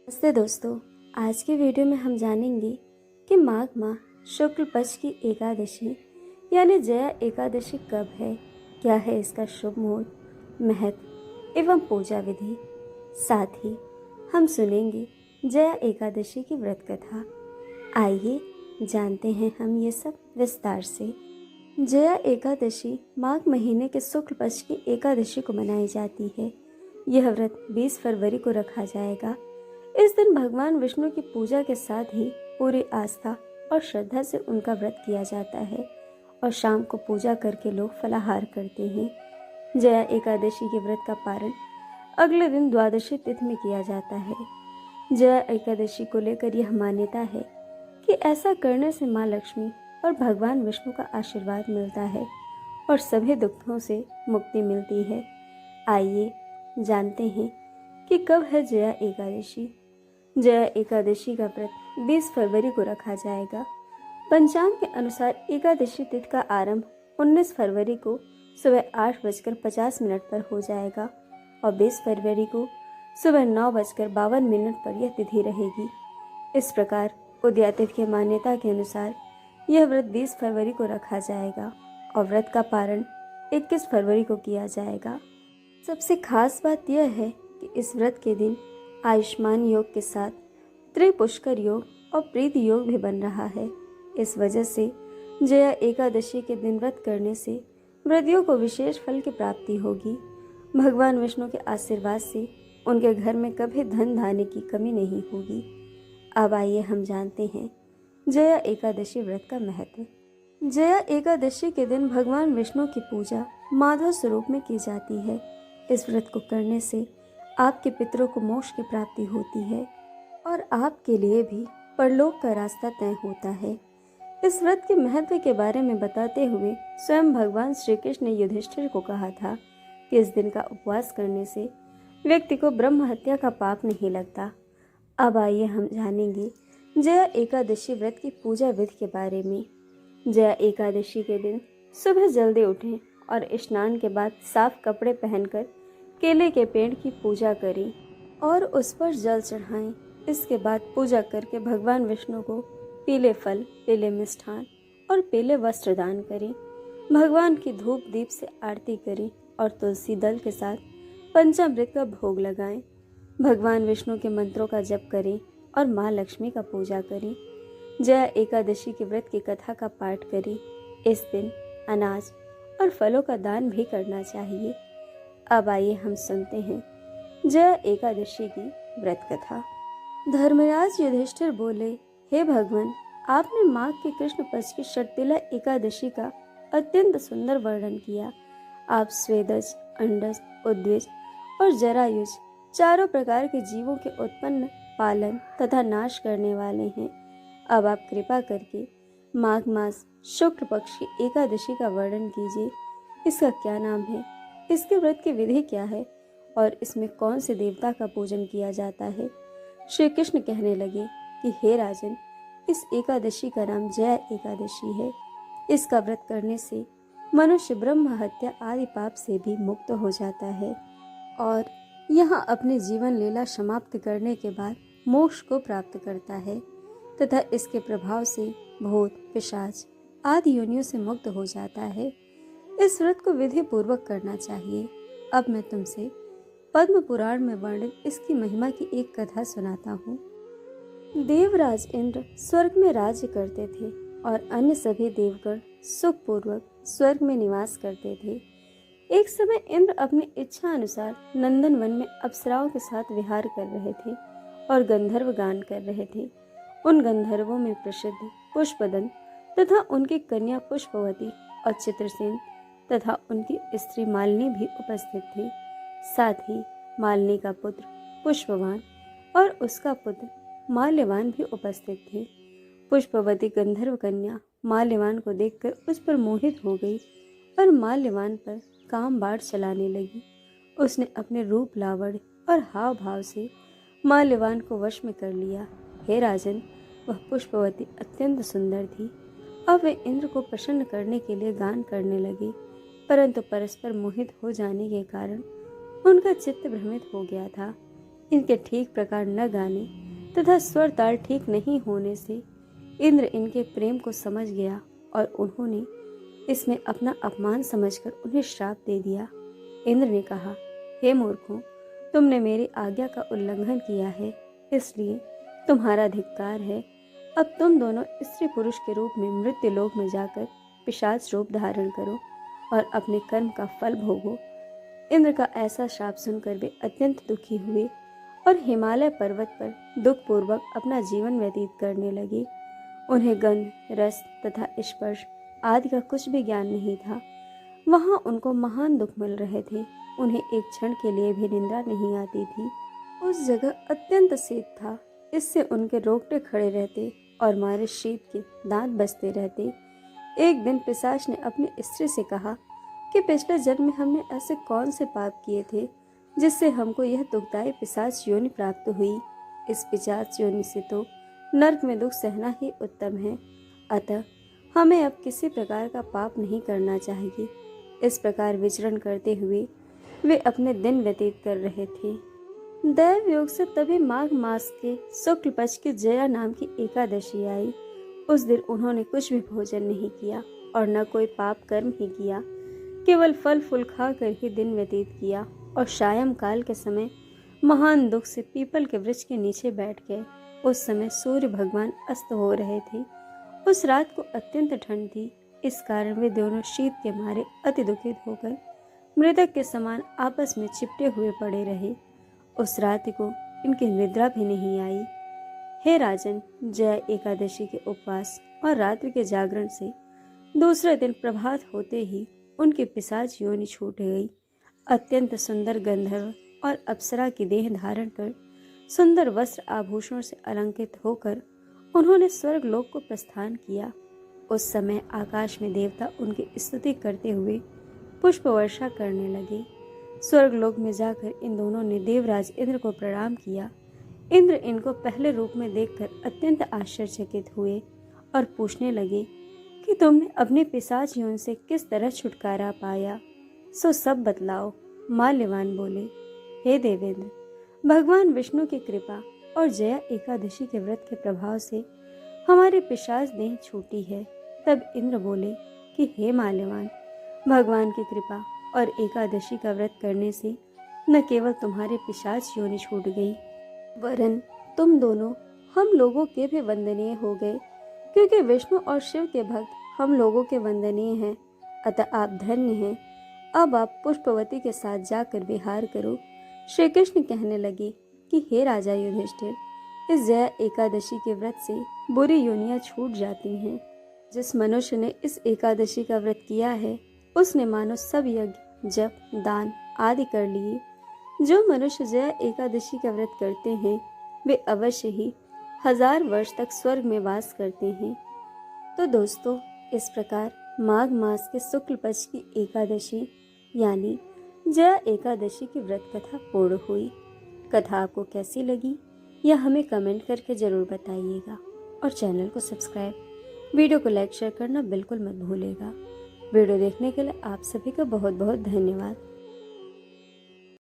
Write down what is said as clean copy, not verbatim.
नमस्ते दोस्तों। आज के वीडियो में हम जानेंगे कि माघ माह शुक्ल पक्ष की एकादशी यानी जया एकादशी कब है, क्या है इसका शुभ मुहूर्त, महत्व एवं पूजा विधि। साथ ही हम सुनेंगे जया एकादशी की व्रत कथा। आइए जानते हैं हम ये सब विस्तार से। जया एकादशी माघ महीने के शुक्ल पक्ष की एकादशी को मनाई जाती है। यह व्रत 20 फरवरी को रखा जाएगा। इस दिन भगवान विष्णु की पूजा के साथ ही पूरी आस्था और श्रद्धा से उनका व्रत किया जाता है और शाम को पूजा करके लोग फलाहार करते हैं। जया एकादशी के व्रत का पारण अगले दिन द्वादशी तिथि में किया जाता है। जया एकादशी को लेकर यह मान्यता है कि ऐसा करने से माँ लक्ष्मी और भगवान विष्णु का आशीर्वाद मिलता है और सभी दुखों से मुक्ति मिलती है। आइए जानते हैं कि कब है जया एकादशी। जया एकादशी का व्रत 20 फरवरी को रखा जाएगा। पंचांग के अनुसार एकादशी तिथि का आरंभ 19 फरवरी को सुबह 8:50 पर हो जाएगा और 20 फरवरी को सुबह 9:52 पर यह तिथि रहेगी। इस प्रकार उदया तिथि की मान्यता के अनुसार यह व्रत 20 फरवरी को रखा जाएगा और व्रत का पारण 21 फरवरी को किया जाएगा। सबसे खास बात यह है कि इस व्रत के दिन आयुष्मान योग के साथ त्रिपुष्कर योग और प्रीति योग भी बन रहा है। इस वजह से जया एकादशी के दिन व्रत करने से व्रतियों को विशेष फल की प्राप्ति होगी। भगवान विष्णु के आशीर्वाद से उनके घर में कभी धन धान्य की कमी नहीं होगी। अब आइए हम जानते हैं जया एकादशी व्रत का महत्व। जया एकादशी के दिन भगवान विष्णु की पूजा माधव स्वरूप में की जाती है। इस व्रत को करने से आपके पितरों को मोक्ष की प्राप्ति होती है और आपके लिए भी परलोक का रास्ता तय होता है। इस व्रत के महत्व के बारे में बताते हुए स्वयं भगवान श्री कृष्ण ने युधिष्ठिर को कहा था कि इस दिन का उपवास करने से व्यक्ति को ब्रह्म हत्या का पाप नहीं लगता। अब आइए हम जानेंगे जया एकादशी व्रत की पूजा विधि के बारे में। जया एकादशी के दिन सुबह जल्दी उठें और स्नान के बाद साफ कपड़े पहनकर केले के पेड़ की पूजा करें और उस पर जल चढ़ाएं। इसके बाद पूजा करके भगवान विष्णु को पीले फल, पीले मिष्ठान और पीले वस्त्र दान करें। भगवान की धूप दीप से आरती करें और तुलसी दल के साथ पंचामृत का भोग लगाएं। भगवान विष्णु के मंत्रों का जप करें और माँ लक्ष्मी का पूजा करें। जया एकादशी के व्रत की कथा का पाठ करें। इस दिन अनाज और फलों का दान भी करना चाहिए। अब आइए हम सुनते हैं जया एकादशी की व्रत कथा। धर्मराज युधिष्ठिर बोले, हे भगवान, आपने माघ के कृष्ण पक्ष की षटतिला एकादशी का अत्यंत सुंदर वर्णन किया। आप स्वेदज, अंडज, उद्विज और जरायुज चारों प्रकार के जीवों के उत्पन्न, पालन तथा नाश करने वाले हैं। अब आप कृपा करके माघ मास शुक्ल पक्ष की एकादशी का वर्णन कीजिए। इसका क्या नाम है, इसके व्रत की विधि क्या है और इसमें कौन से देवता का पूजन किया जाता है। श्री कृष्ण कहने लगे कि हे राजन, इस एकादशी का नाम जया एकादशी है। इसका व्रत करने से मनुष्य ब्रह्म हत्या आदि पाप से भी मुक्त हो जाता है और यहाँ अपने जीवन लीला समाप्त करने के बाद मोक्ष को प्राप्त करता है तथा इसके प्रभाव से भूत, पिशाच आदि योनियों से मुक्त हो जाता है। इस व्रत को विधि पूर्वक करना चाहिए। अब मैं तुमसे पद्म पुराण में वर्णित इसकी महिमा की एक कथा सुनाता हूँ। देवराज इंद्र स्वर्ग में राज्य करते थे और अन्य सभी देवगण सुखपूर्वक स्वर्ग में निवास करते थे। एक समय इंद्र अपनी इच्छा अनुसार नंदन वन में अप्सराओं के साथ विहार कर रहे थे और गंधर्व गान कर रहे थे। उन गंधर्वों में प्रसिद्ध पुष्पदन तथा उनकी कन्या पुष्पवती और चित्रसेन तथा उनकी स्त्री मालिनी भी उपस्थित थी। साथ ही मालिनी का पुत्र पुष्पवान और उसका पुत्र माल्यवान भी उपस्थित थे। पुष्पवती गंधर्व कन्या माल्यवान को देखकर उस पर मोहित हो गई और माल्यवान पर काम बाढ़ चलाने लगी। उसने अपने रूप, लावण्य और हाव भाव से माल्यवान को वश में कर लिया। हे राजन, वह पुष्पवती अत्यंत सुंदर थी। अब वे इंद्र को प्रसन्न करने के लिए गान करने लगे, परंतु परस्पर मोहित हो जाने के कारण उनका चित्त भ्रमित हो गया था। इनके ठीक प्रकार न गाने तथा स्वर ताल ठीक नहीं होने से इंद्र इनके प्रेम को समझ गया और उन्होंने इसमें अपना अपमान समझकर उन्हें श्राप दे दिया। इंद्र ने कहा, हे मूर्खों, तुमने मेरी आज्ञा का उल्लंघन किया है, इसलिए तुम्हारा धिक्कार है। अब तुम दोनों स्त्री पुरुष के रूप में मृत्यु लोक में जाकर पिशाच रूप धारण करो और अपने कर्म का फल भोगो। इंद्र का ऐसा शाप सुनकर वे अत्यंत दुखी हुए और हिमालय पर्वत पर दुखपूर्वक अपना जीवन व्यतीत करने लगे। उन्हें गंध, रस तथा स्पर्श आदि का कुछ भी ज्ञान नहीं था। वहां उनको महान दुख मिल रहे थे। उन्हें एक क्षण के लिए भी निंद्रा नहीं आती थी। उस जगह अत्यंत शीत था, इससे उनके रोंगटे खड़े रहते और मारे शीत के दांत बजते रहते। एक दिन पिशाच ने अपनी स्त्री से कहा कि पिछले जन्म में हमने ऐसे कौन से पाप किए थे जिससे हमको यह दुखदायी पिशाच योनि प्राप्त हुई। इस पिशाच योनि से तो नरक में दुख सहना ही उत्तम है, अतः हमें अब किसी प्रकार का पाप नहीं करना चाहिए। इस प्रकार विचरण करते हुए वे अपने दिन व्यतीत कर रहे थे। दैव योग से तभी माघ मास के शुक्ल पक्ष की जया नाम की एकादशी आई। उस दिन उन्होंने कुछ भी भोजन नहीं किया और न कोई पाप कर्म ही किया, केवल फल फूल खाकर ही दिन व्यतीत किया और सायं काल के समय महान दुख से पीपल के वृक्ष के नीचे बैठ गए। उस समय सूर्य भगवान अस्त हो रहे थे। उस रात को अत्यंत ठंड थी, इस कारण वे दोनों शीत के मारे अति दुखित होकर मृतक के समान आपस में चिपटे हुए पड़े रहे। उस रात को इनकी निद्रा भी नहीं आई। हे राजन, जया एकादशी के उपवास और रात्रि के जागरण से दूसरे दिन प्रभात होते ही उनकी पिशाच योनि छूट गई। अत्यंत सुंदर गंधर्व और अप्सरा की देह धारण कर सुंदर वस्त्र आभूषणों से अलंकृत होकर उन्होंने स्वर्ग लोक को प्रस्थान किया। उस समय आकाश में देवता उनकी स्तुति करते हुए पुष्प वर्षा करने लगे। स्वर्ग लोक में जाकर इन दोनों ने देवराज इंद्र को प्रणाम किया। इंद्र इनको पहले रूप में देखकर अत्यंत आश्चर्यचकित हुए और पूछने लगे कि तुमने अपने पिशाच योनि से किस तरह छुटकारा पाया, सो सब बतलाओ। माल्यवान बोले, हे देवेंद्र, भगवान विष्णु की कृपा और जया एकादशी के व्रत के प्रभाव से हमारी पिशाच देह छूटी है। तब इंद्र बोले कि हे माल्यवान, भगवान की कृपा और एकादशी का व्रत करने से न केवल तुम्हारे पिशाच योनि छूट गई, वरन तुम दोनों हम लोगों के भी वंदनीय हो गए, क्योंकि विष्णु और शिव के भक्त हम लोगों के वंदनीय हैं। अतः आप धन्य हैं। अब आप पुष्पवती के साथ जाकर विहार करो। श्री कृष्ण कहने लगे कि हे राजा युधिष्ठिर, इस जया एकादशी के व्रत से बुरी योनियां छूट जाती हैं। जिस मनुष्य ने इस एकादशी का व्रत किया है उसने मानो सब यज्ञ, जप, दान आदि कर लिए। जो मनुष्य जया एकादशी का व्रत करते हैं वे अवश्य ही 1000 वर्ष तक स्वर्ग में वास करते हैं। तो दोस्तों, इस प्रकार माघ मास के शुक्ल पक्ष की एकादशी यानी जया एकादशी की व्रत कथा पूर्ण हुई। कथा आपको कैसी लगी यह हमें कमेंट करके जरूर बताइएगा और चैनल को सब्सक्राइब, वीडियो को लाइक शेयर करना बिल्कुल मत भूलिएगा। वीडियो देखने के लिए आप सभी का बहुत बहुत धन्यवाद।